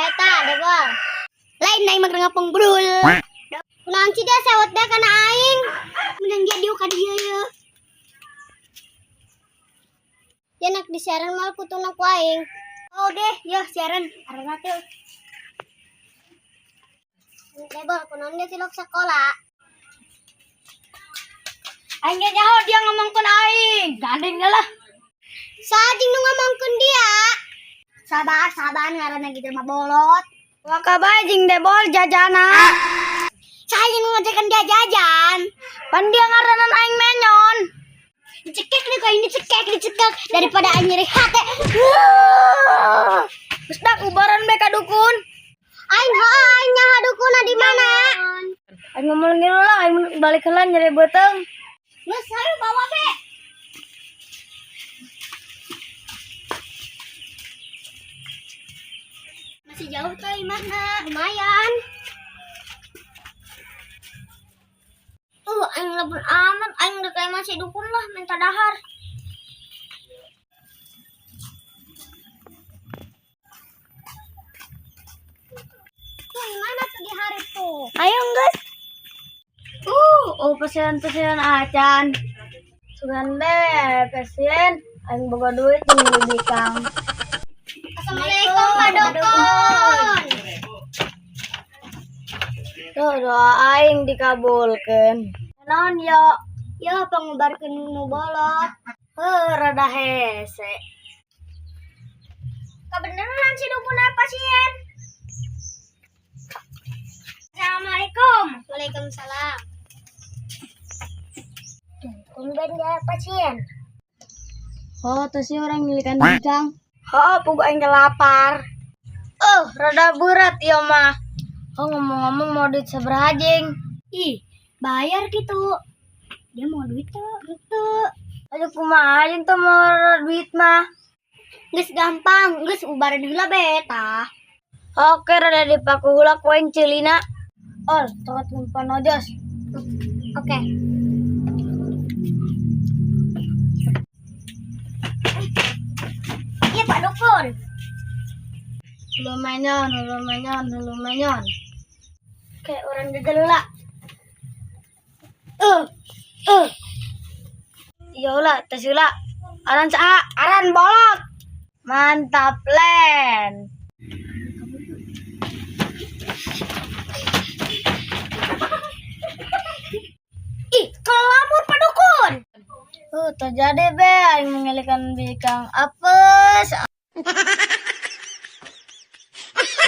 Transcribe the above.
eta debol. Lain aing mah ngapung brul. Ulang cida sewot da kana aing. Menang jadi ka dieu ye. Jenak di siaran mal kutuna ku aing. Oh deh, yo siaran arana teh. Debol kunaon dia tilok sekolah. Aing ge nyaho dia ngomongkeun aing. Gandeng lah. Sajing nu ngomongkeun dia. Sabar ngaranna gitu mah bolot. Wakabae jeung debol jajana. Sajing nu ngajakan dia jajan. Pan dia ngaranan aing menyon. Dicekek deh kau ini dicekek daripada aing nyeri hate. Geus dak ubaran be ka dukun. Aing nyaha dukuna di mana? Aing ngomong gitu lah, aing balik heula nyeri beuteung. Geus hayu bawa be. Masih jauh tuh imahna, lumayan. Aing lebur amat, aing udah kayak masih dukun lah, minta dahar. Tuh, gimana tuh di hari tuh? Ayo geus. Pesen acan. Sugan deh, pesen. Aing boga duit jeung beli bikang. Assalamualaikum Pak Dukun. Tuh doa aing dikabulkeun. Naon yo? Ya pangubarkeun nu bolot. Rada hese. Kebeneran si dukun aya pasien. Assalamualaikum. Waalaikumsalam. Kumben dia pasien. Oh, tuh si orang milikan bikang. Oh, pugu aing lapar. Rada berat ya mah. Oh, ngomong-ngomong mau duit sabaraha jeung? Ih, bayar gitu. Dia mau duit tuh, gitu. Aduh kumaha jeung teu mau duit mah. Geus gampang, geus ubar heula beta. Oke, rada dipaku heula ku aing ceulina. Tongkat lumpan ojos. Oke. Iya Pak Dukun. Lumayan. Oke, orang jajan heula. Ya ulah, tes heula. Aran saha? Aran bolot. Mantap, Len. Ih, kelamur Pak Dukun. Terjadi be, aing mengelikan bikang apes.